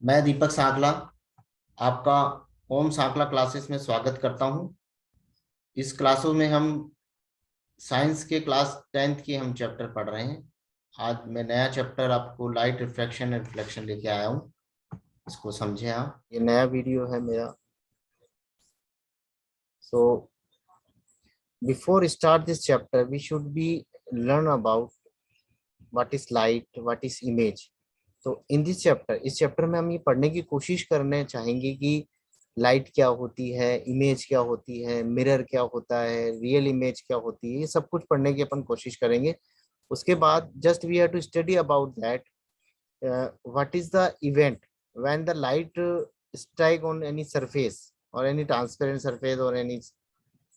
मैं दीपक सांकला आपका ओम सांकला क्लासेस में स्वागत करता हूं। इस क्लासों में हम साइंस के क्लास 10th की हम चैप्टर पढ़ रहे हैं। आज मैं नया चैप्टर आपको लाइट रिफ्लेक्शन एंड रिफ्लेक्शन लेके आया हूं। इसको समझें आप। ये नया वीडियो है मेरा। So before start this chapter we should be learn about what is light, what is image. तो इन दिस चैप्टर, इस चैप्टर में हम ये पढ़ने की कोशिश करने चाहेंगे कि लाइट क्या होती है, इमेज क्या होती है, मिरर क्या होता है, रियल इमेज क्या होती है, ये सब कुछ पढ़ने की अपन कोशिश करेंगे। उसके बाद just we have to study about that what is the event when the light strike on any surface or any transparent surface or any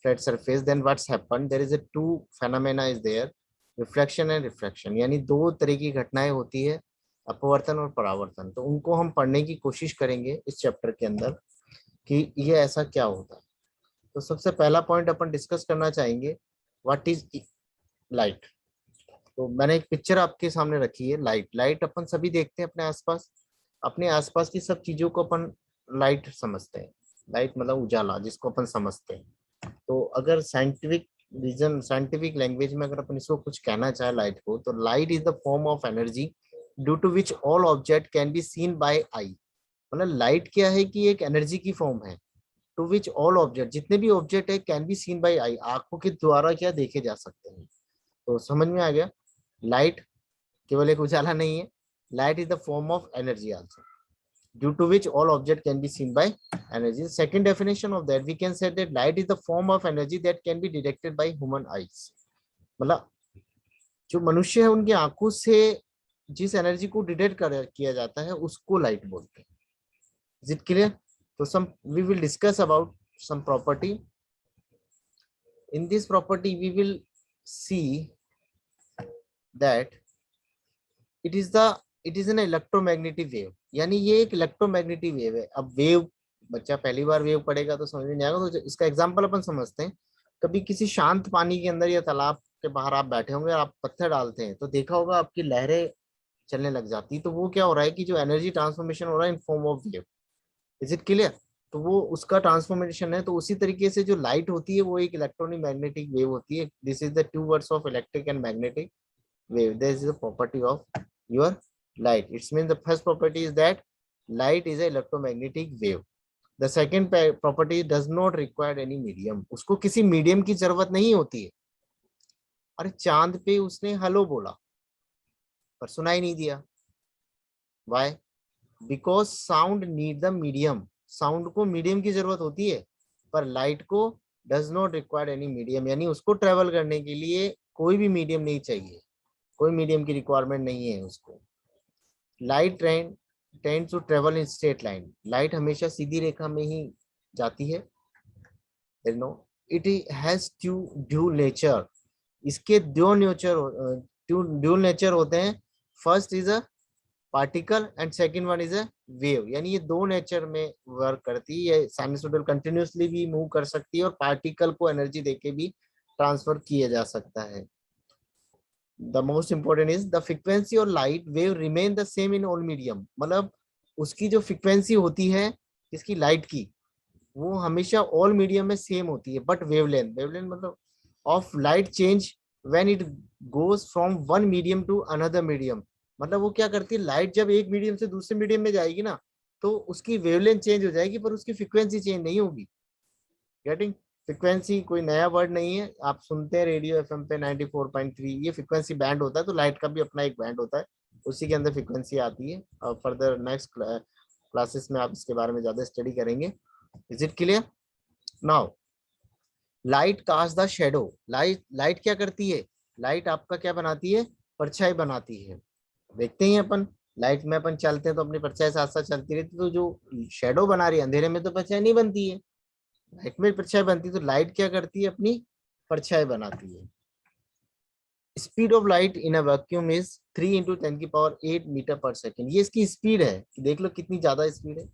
flat surface, then what's happened, there is a two phenomena is there, reflection and refraction. यानी दो तरह की घटनाएं होती है, अपवर्तन और परावर्तन। तो उनको हम पढ़ने की कोशिश करेंगे इस चैप्टर के अंदर कि ये ऐसा क्या होता है। तो सबसे पहला पॉइंट अपन डिस्कस करना चाहेंगे, व्हाट इज लाइट। तो मैंने एक पिक्चर आपके सामने रखी है। लाइट लाइट अपन सभी देखते हैं अपने आसपास। अपने आसपास की सब चीजों को अपन लाइट समझते हैं। लाइट मतलब उजाला, जिसको अपन समझते हैं। तो अगर साइंटिफिक रीजन, साइंटिफिक लैंग्वेज में अगर अपन इसको कुछ कहना चाहे लाइट को, तो light is the form of energy due to which all object can be seen by eye. मतलब लाइट क्या है कि एक एनर्जी की फॉर्म है, टू विच ऑल ऑब्जेक्ट, जितने भी ऑब्जेक्ट है, कैन बी सीन बाय आई, आंखों के द्वारा क्या देखे जा सकते हैं। तो समझ में आ गया, लाइट केवल एक उजाला नहीं है। Light is the form of energy also due to which all object can be seen by energy. Second definition of that, we can say that light is the form of energy that can be detected by human eyes. मतलब जो मनुष्य है उनकी आंखों से जिस energy को detect किया जाता है उसको लाइट बोलते हैं। Is it clear? तो some we will discuss about some property. In this property we will see that it is an electromagnetic wave. यानी ये एक इलेक्ट्रोमैग्नेटिक वेव है। अब वेव, बच्चा पहली बार वेव पढ़ेगा तो समझ में नहीं आएगा। तो इसका एग्जांपल अपन समझते हैं। कभी किसी शांत पानी के अंदर या तालाब के बाहर आप बैठे होंगे, आप पत्थर डालते हैं तो देखा होगा आपकी लहरें चलने लग जाती। तो वो क्या हो रहा है कि जो एनर्जी ट्रांसफॉर्मेशन हो रहा है in form of wave. Is it clear? तो वो उसका ट्रांसफॉर्मेशन है। तो उसी तरीके से जो लाइट होती है वो एक इलेक्ट्रॉनिक मैग्नेटिक वेव होती है। This is the two words of electric and magnetic wave. This is the property of your light. It means the first property is that light is a electromagnetic wave. The second property does not require any medium. उसको किसी medium की जरूरत नहीं होती है। अरे चांद पे उसने हेलो बोला पर सुनाई नहीं दिया। Why? Because sound need the medium. Sound को मीडियम की जरूरत होती है, पर लाइट को does not require any medium। यानी उसको ट्रेवल करने के लिए कोई भी मीडियम नहीं चाहिए, कोई मीडियम की रिक्वायरमेंट नहीं है उसको। Light tend to travel in straight line. Light हमेशा सीधी रेखा में ही जाती है। No, it has dual nature. इसके ड्यूल नेचर होते हैं। First is a particle and second one is a wave. यानी ये दो नेचर में वर्क करती है। ये साइनसोइडल कंटिन्यूसली भी मूव कर सकती है और पार्टिकल को एनर्जी देके भी ट्रांसफर किया जा सकता है। The most important is the frequency और light wave remain the same in all medium। मतलब उसकी जो फ्रीक्वेंसी होती है इसकी लाइट की, वो हमेशा ऑल मीडियम में सेम होती है। बट वेवलेंथ मतलब of light change when it goes from one medium to another medium. मतलब वो क्या करती है, लाइट जब एक मीडियम से दूसरे मीडियम में जाएगी ना, तो उसकी वेवलेंथ चेंज हो जाएगी पर उसकी फ्रीक्वेंसी चेंज नहीं होगी। गेटिंग? फ्रीक्वेंसी कोई नया वर्ड नहीं है, आप सुनते हैं रेडियो एफएम पे 94.3, ये फ्रीक्वेंसी बैंड होता है। तो लाइट का भी अपना एक बैंड होता है, उसी के अंदर फ्रीक्वेंसी आती है। और फर्दर नेक्स्ट क्लासेस में आप इसके बारे में ज्यादा स्टडी करेंगे। Is it clear? Now light cast the shadow. Light क्या करती है? लाइट आपका क्या बनाती है? परछाई बनाती है। देखते ही अपन, लाइट में अपन चलते हैं तो अपनी परछाई साथ साथ चलती रहती है। तो जो शेडो बना रही है, अंधेरे में तो परछाई नहीं बनती है, लाइट में परछाई बनती है। तो लाइट क्या करती है? अपनी परछाई बनाती है। Speed of light in a vacuum is 3 × 10⁸ metre per second. ये इसकी स्पीड है, देख लो कितनी ज्यादा स्पीड है।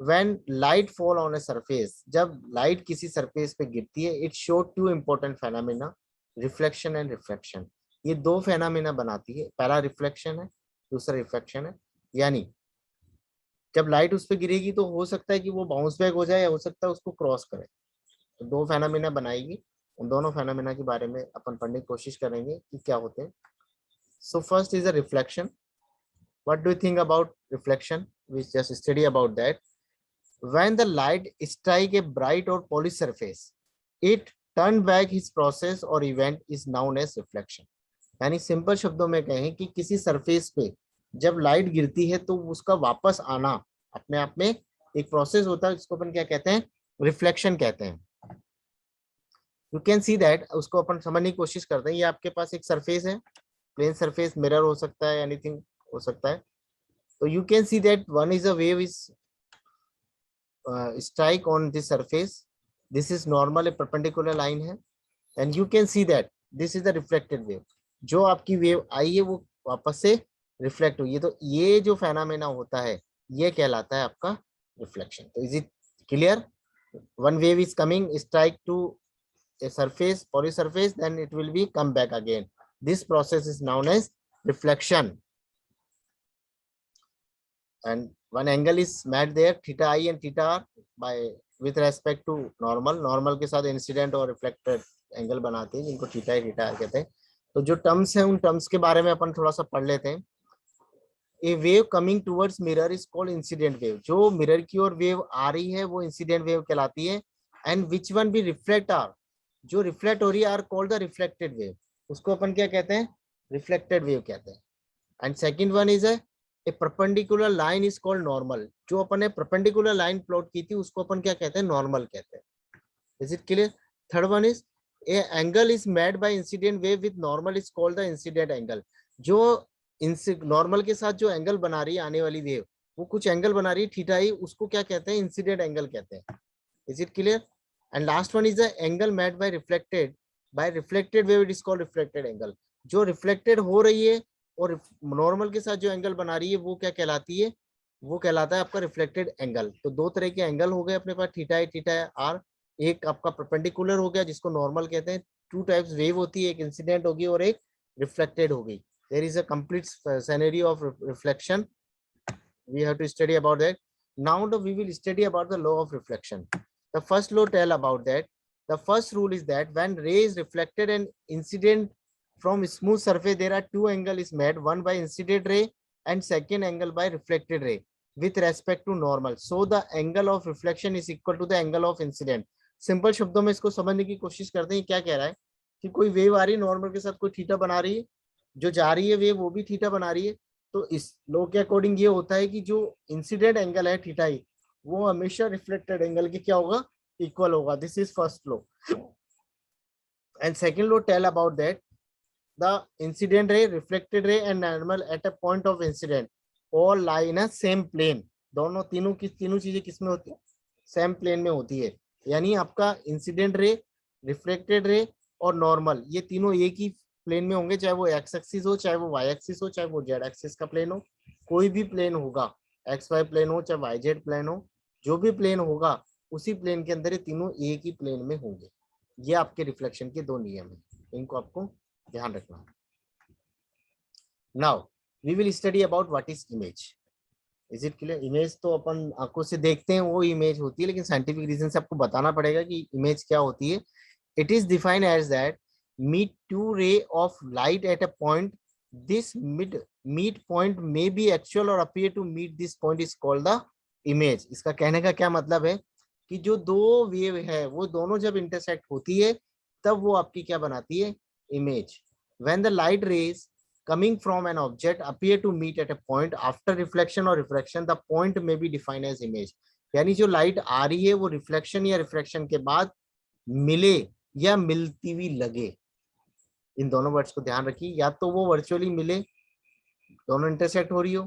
When light fall on a surface, जब लाइट किसी सरफेस पे गिरती है, it show two important phenomena, reflection and refraction. ये दो फेनोमेना बनाती है। पहला रिफ्लेक्शन है, दूसरा रिफ्रैक्शन है। यानी जब लाइट उस पर गिरेगी तो हो सकता है कि वो बाउंस बैक हो जाए या हो सकता है उसको क्रॉस करे। तो दो फेनोमेना बनाएगी, उन दोनों फेनोमेना के बारे में अपन पढ़ने की कोशिश करेंगे कि क्या होते हैं। So first is a reflection. What do you think about reflection? We just study about that. When the light strike a bright और polish surface, it turn back his process और event is known as reflection. यानी simple शब्दों में कहें कि किसी surface पे जब लाइट गिरती है तो उसका वापस आना अपने आप में एक प्रोसेस होता है, जिसको अपन क्या कहते हैं? रिफ्लेक्शन कहते हैं। यू कैन सी दैट, उसको अपन समझने की कोशिश करते हैं। ये आपके पास एक सरफेस है, प्लेन सरफेस, मिरर हो सकता है, एनीथिंग हो सकता है। तो you can see that one is a wave is strike on this surface. This is normal, a perpendicular line है, and you can see that this is the reflected wave. जो आपकी वेव आई है वो वापस से रिफ्लेक्ट हुई है, तो ये जो फेनोमेना होता है ये कहलाता है आपका रिफ्लेक्शन। तो is it clear? One wave is coming, strike to a surface, poly surface, then it will be come back again. This process is known as reflection. And one angle is made there, theta I and theta R, by with respect to normal. Normal के साथ incident और reflected angle बनाते हैं, जिनको theta I theta are कहते हैं। तो जो टर्म्स हैं उन टर्म्स के बारे में अपन थोड़ा सा पढ़ लेते हैं। A wave coming towards mirror is called incident wave. जो मिरर की ओर वेव आ रही है वो इंसिडेंट वेव कहलाती है। एंड विच वन भी रिफ्लेक्ट आर, जो रिफ्लेक्ट हो रही है, are called the reflected wave. उसको अपन क्या कहते हैं? रिफ्लेक्टेड वेव कहते हैं। And second one is a perpendicular line is called normal. जो अपन ने परपेंडिकुलर लाइन प्लॉट की थी उसको अपन क्या कहते हैं? नॉर्मल कहते हैं। Is it clear? Third one is A angle is made by incident wave with normal is called the incident angle. जो नॉर्मल के साथ जो एंगल बना रही है आने वाली वेव, वो कुछ एंगल बना रही है थीटा ई, उसको क्या कहते हैं? इंसिडेंट एंगल कहते हैं। Is it clear? And last one is the angle made by reflected wave, it is called reflected angle. जो रिफ्लेक्टेड हो रही है और नॉर्मल के साथ जो एंगल बना रही है वो क्या कहलाती है? वो कहलाता है आपका रिफ्लेक्टेड एंगल। तो दो तरह के एंगल हो गए अपने पास, थीटा आई थीटा आर। एक आपका परपेंडिकुलर हो गया जिसको नॉर्मल कहते हैं। टू टाइप्स वेव होती है, एक इंसिडेंट होगी और एक रिफ्लेक्टेड होगी। There is a complete scenario of reflection, we have to study about that. Now we will study about the law of reflection. The first law tell about that. The first rule is that when ray is reflected and incident from smooth surface, there are two angles is made, one by incident ray and second angle by reflected ray with respect to normal. So the angle of reflection is equal to the angle of incident. Simple शब्दों में इसको समझने की कोशिश करते हैं। क्या कह रहा है कि कोई वेव आ रही है नॉर्मल के साथ, कोई थीटा बना रही है, जो जा रही है वेव वो भी थीटा बना रही है। तो इस लॉ के अकॉर्डिंग ये होता है कि जो इंसिडेंट एंगल है थीटा ई, वो हमेशा रिफ्लेक्टेड एंगल के क्या होगा? इक्वल होगा। This is first law. And second law tell about that the incident ray, reflected ray and normal at a point of incident all lie in a same plane. दोनों तीनों चीजें किसमें होती है? सेम प्लेन में होती है। यानी आपका इंसिडेंट रे, रिफ्लेक्टेड रे और नॉर्मल, ये तीनों एक ही प्लेन में होंगे, चाहे वो एक्स एक्सिस हो, चाहे वो वाई एक्सिस हो, चाहे वो जेड एक्सिस का प्लेन हो। कोई भी प्लेन होगा, एक्स वाई प्लेन हो चाहे वाई जेड प्लेन हो, जो भी प्लेन होगा उसी प्लेन के अंदर ये तीनों एक ही प्लेन में होंगे। ये आपके रिफ्लेक्शन के दो नियम है, इनको आपको ध्यान रखना है। Now we will study about what is image. Is it clear? Image तो अपन आंखों से देखते हैं वो इमेज होती है, लेकिन साइंटिफिक रीजन से आपको बताना पड़ेगा कि इमेज क्या होती है। It is defined as that meet two ray of light at a point. This meet point may be actual or appear to meet this point is called the image. इसका कहने का क्या मतलब है कि जो दो वेव है वो दोनों जब इंटरसेक्ट होती है तब वो आपकी क्या बनाती है? Image. when the light rays coming from an object appear to meet at a point after reflection or refraction, the point may be defined as image. यानी जो लाइट आ रही है वो रिफ्लेक्शन या रिफ्रैक्शन के बाद मिले या मिलती हुई लगे, इन दोनों वर्ड्स को ध्यान रखिए। या तो वो वर्चुअली मिले, दोनों इंटरसेक्ट हो रही हो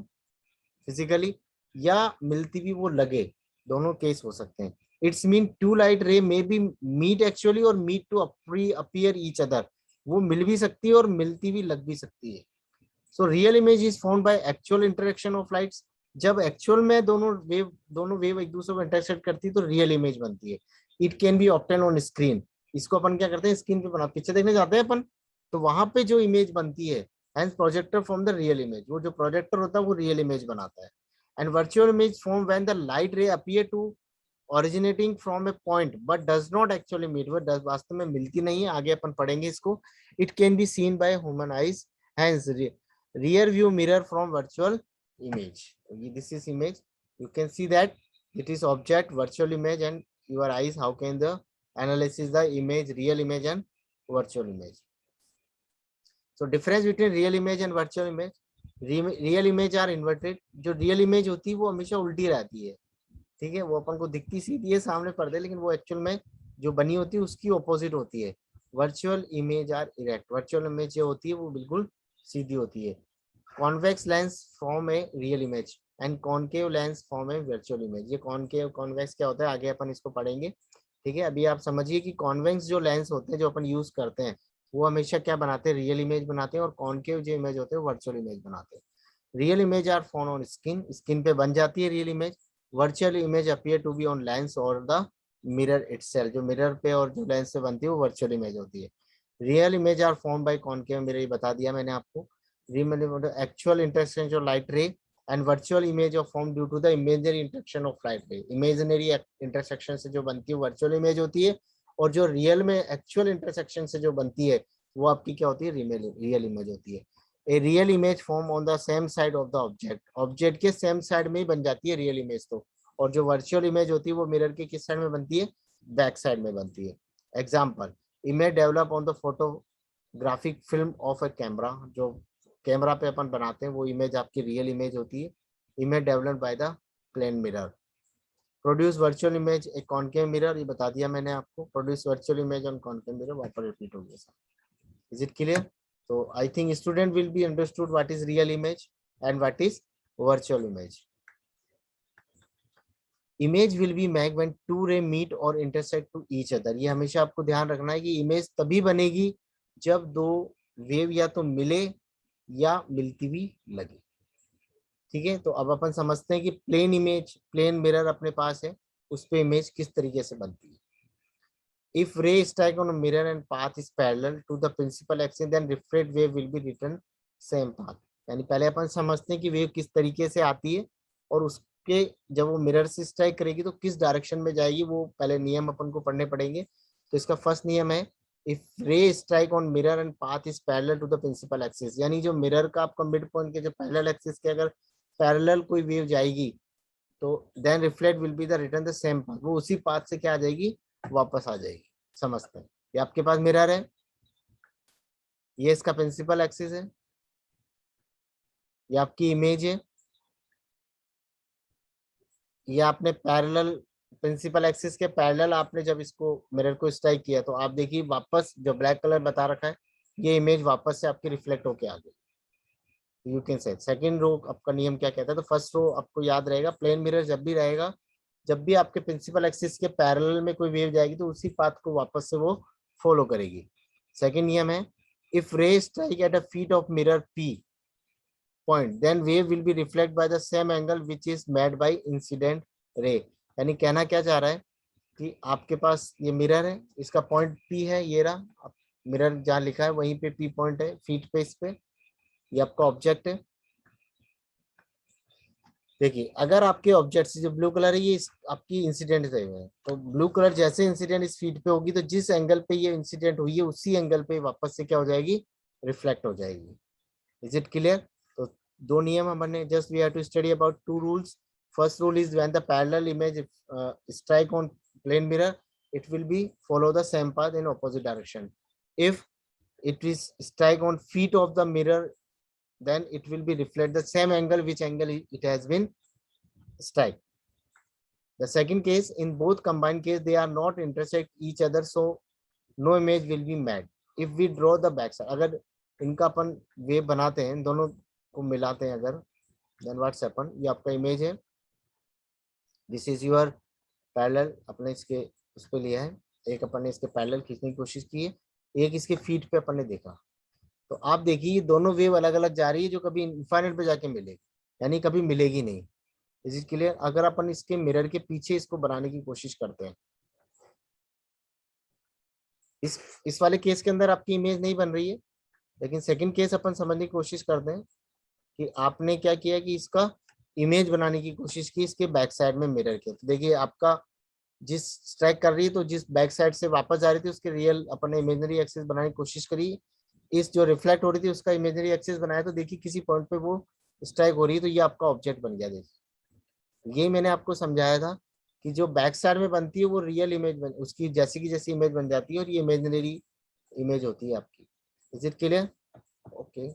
फिजिकली, या मिलती भी वो लगे, दोनों केस हो सकते हैं। It's mean two light ray may be meet actually और meet to appear each other. वो मिल भी सकती है और मिलती भी लग भी सकती है। So real image is found by actual interaction of lights. जब एक्चुअल में दोनों वेव एक दूसरे को इंटरसेक्ट करती है तो रियल इमेज बनती है। It can be obtain on screen. इसको अपन क्या करते हैं? स्क्रीन पे बना, पिक्चर देखने जाते हैं अपन, तो वहां पे जो इमेज बनती है Hence projector from the real image. वो जो प्रोजेक्टर होता है वो रियल इमेज बनाता है. And virtual image form when the light ray appear to originating from a point but does not actually meet. वो वास्तव में मिलती नहीं है. आगे अपन पढ़ेंगे इसको. It can be seen by human eyes. Hence rear view mirror from virtual image. This is image. You can see that it is object, virtual image, and your eyes. How can the analysis the image, real image and virtual image? So difference between real image and virtual image. Real image are inverted. जो real image होती है वो हमेशा उल्टी रहती है. ठीक है, वो अपन को दिखती सीधी है सामने पर्दे, लेकिन वो एक्चुअल में जो बनी होती है उसकी ऑपोजिट होती है. Virtual image are erect. Virtual image जो होती है वो बिल्कुल सीधी होती है. Convex lens form a real image and concave lens form a virtual image. ये कॉनकेव कॉन्वेक्स क्या होता है आगे अपन इसको पढ़ेंगे. ठीक है, अभी आप समझिए कि कॉन्वेक्स जो लेंस होते हैं जो अपन यूज करते हैं वो हमेशा क्या बनाते हैं, रियल इमेज बनाते हैं, और कॉनकेव जो इमेज होते हैं वर्चुअल इमेज बनाते हैं. Real image are form on skin. Skin पे बन जाती है real image. Virtual image appear to be on lens or the mirror itself. जो मिरर पे और जो लेंस से बनती है वो वर्चुअल इमेज होती है. Real image are form by concave mirror. ये बता दिया मैंने आपको. Actual intersection of light ray and virtual image of form due to the imaginary intersection of light ray. Imaginary intersection से जो बनती है वर्चुअल इमेज होती है, और जो रियल में एक्चुअल इंटरसेक्शन से जो बनती है वो आपकी क्या होती है, रियल इमेज होती है. ए real image form on the same side of the object. Object के सेम साइड में ही बन जाती है रियल इमेज तो. और जो वर्चुअल इमेज होती है वो मिरर के किस साइड में बनती है, बैक साइड में बनती है. Example, image develop on the photographic film of A camera. जो कैमरा पे अपन बनाते हैं वो इमेज आपकी रियल इमेज होती है. Image developed by the plane mirror. Produce virtual image a concave mirror. ये बता दिया मैंने आपको. Produce virtual image on concave mirror. वापस रिपीट हो गया. Is it clear? So I think student will be understood what is real image and what is virtual image. Image will be made when two ray meet or intersect to each other. ये हमेशा आपको ध्यान रखना है कि image तभी बनेगी जब दो वेव या तो मिले या मिलती हुई लगे. ठीक है, तो अब अपन समझते हैं कि प्लेन इमेज, प्लेन मिरर अपने पास है, उस पे इमेज किस तरीके से बनती है. If ray strike on a mirror and path is parallel to the principal axis, then refract wave will be written same path. यानी पहले अपन समझते हैं कि वेव किस तरीके से आती है और उसके जब वो मिरर से स्ट्राइक करेगी तो किस डायरेक्शन में जाएगी, वो पहले नियम अपन को पढ़ने पड़ेंगे. तो इसका फर्स्ट नियम है, if ray strike on mirror and path is parallel to the principal axis. यानी जो मिरर का आपका मिड पॉइंट के जो पैरेलल एक्सिस के अगर पैरेलल कोई वेव जाएगी तो then reflect will be the return the same path. वो उसी पाथ से क्या आ जाएगी, वापस आ जाएगी. समझते हैं. ये आपके पास मिरर है, ये इसका प्रिंसिपल एक्सिस है, ये आपकी इमेज है, ये आपने पैरेलल प्रिंसिपल एक्सिस के पैरेलल आपने जब इसको मिरर को स्ट्राइक किया तो आप देखिए वापस जो ब्लैक कलर बता रखा है ये इमेज वापस से आपकी रिफ्लेक्ट होके आ गई. You can say second row आपका नियम क्या कहता है. तो फर्स्ट रो आपको याद रहेगा, प्लेन मिरर जब भी रहेगा, जब भी आपके प्रिंसिपल एक्सिस के पैरेलल में कोई वेव जाएगी तो उसी पाथ को वापस से वो फॉलो करेगी. सेकंड नियम है, if ray strike at a feet of mirror P point then wave will be reflect by the same angle which is made by incident ray. यानी कहना क्या चाह रहा है कि आपके पास ये मिरर है, इसका पॉइंट पी है, ये रहा मिरर जहाँ लिखा है वहीं पे पी पॉइंट है, फीट पे इस पे ये आपका ऑब्जेक्ट है. देखिए अगर आपके ऑब्जेक्ट से जो ब्लू कलर है ये आपकी इंसिडेंट से है, तो ब्लू कलर जैसे इंसिडेंट इस फीट पे होगी तो जिस एंगल पे ये इंसिडेंट हुई है उसी एंगल पे वापस से क्या हो जाएगी, रिफ्लेक्ट हो जाएगी. Is it clear? तो दो नियम हमने just we have to study about two rules. First rule is when the parallel image strike on plane mirror it will be follow the same path in opposite direction. If it is strike on feet of the mirror then it will be reflect the same angle which angle it has been strike. The second case, in both combined case they are not intersect each other so no image will be made. If we draw the back side, अगर इनका अपन wave बनाते हैं दोनों को मिलाते हैं अगर, then what's happen, ये आपका इमेज है, this is your पैरेलल, अपने इसके उस पे लिया है, एक अपन ने इसके पैरेलल खींचने की कोशिश की है, एक इसके फीट पे अपन ने देखा. तो आप देखिए ये दोनों वेव अलग अलग जा रही है जो कभी इनफाइनाइट पे जाके मिलेगी, यानी कभी मिलेगी नहीं. Is it clear? अगर अपन इसके मिरर के पीछे इसको बनाने की कोशिश करते हैं, इस वाले केस के अंदर आपकी इमेज नहीं बन रही है, लेकिन सेकंड केस अपन समझने की कोशिश करते हैं कि आपने क्या किया कि इसका इमेज बनाने की कोशिश की इसके बैक साइड में मिरर के। तो देखिए आपका जिस स्ट्राइक कर रही है तो जिस बैक साइड से वापस जा रही थी उसके रियल अपन ने इमेजनरी एक्सिस बनाने की कोशिश करी, इस जो रिफ्लेक्ट हो रही थी उसका इमेजनरी एक्सिस बनाया, तो देखिए किसी पॉइंट पे वो स्ट्राइक हो रही है, तो ये आपका ऑब्जेक्ट बन गया। देखिए ये मैंने आपको समझाया था कि जो बैक साइड में बनती है वो रियल इमेज बन, उसकी जैसी की जैसी इमेज बन जाती है, और ये इमेजनरी इमेज होती है आपकी। Is it clear? Okay,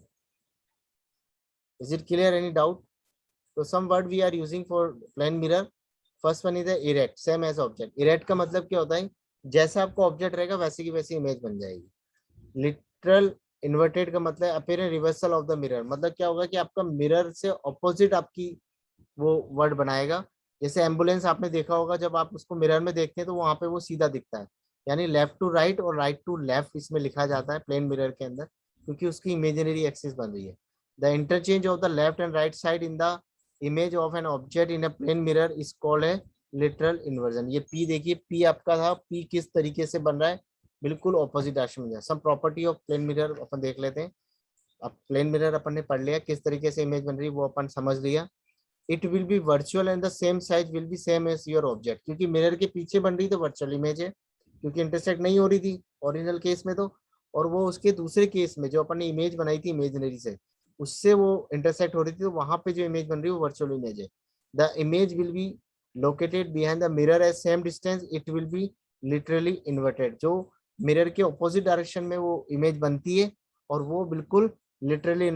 is it clear? Any doubt? तो some word we are using for plane mirror, first one is erect, same as object. Erect का मतलब क्या होता है, जैसा आपका ऑब्जेक्ट रहेगा वैसे की वैसी इमेज बन जाएगी। लिटरल इन्वर्टेड का मतलब appearance reversal of the mirror, मतलब क्या होगा कि आपका मिरर से ऑपोजिट आपकी वो वर्ड बनाएगा। जैसे एम्बुलेंस आपने देखा होगा, जब आप उसको मिरर में देखते हैं तो वहां पे वो सीधा दिखता है, यानी लेफ्ट टू राइट और राइट टू लेफ्ट इसमें लिखा जाता है प्लेन मिरर के अंदर, क्योंकि उसकी इमेजिनरी एक्सिस बन रही है। The interchange of the left and right side in the image of an object in a plane mirror is called है लिटरल इन्वर्जन। ये पी देखिए, पी आपका था, पी किस तरीके से बन रहा है, बिल्कुल ऑपोजिट डायरेक्शन में। Some property of plane mirror अपन देख लेते हैं। अब प्लेन मिरर अपन ने पढ़ लिया, किस तरीके से इमेज बन रही है वो अपन समझ लिया। It will be virtual and the same size will be same as your object, क्योंकि मिरर के पीछे बन रही तो वर्चुअल इमेज है, क्योंकि इंटरसेक्ट नहीं हो रही थी ओरिजिनल केस में तो, और वो उसके दूसरे केस में जो अपन ने इमेज बनाई थी इमेजिनरी से, उससे वो इंटरसेक्ट हो रही थी, तो वहां पे जो इमेज बन रही है वो वर्चुअल इमेज है। The image will be located behind the mirror as same distance, it will be laterally inverted. जो मिरर के ऑपोजिट डायरेक्शन में वो इमेज बनती है और वो बिल्कुल लिटरली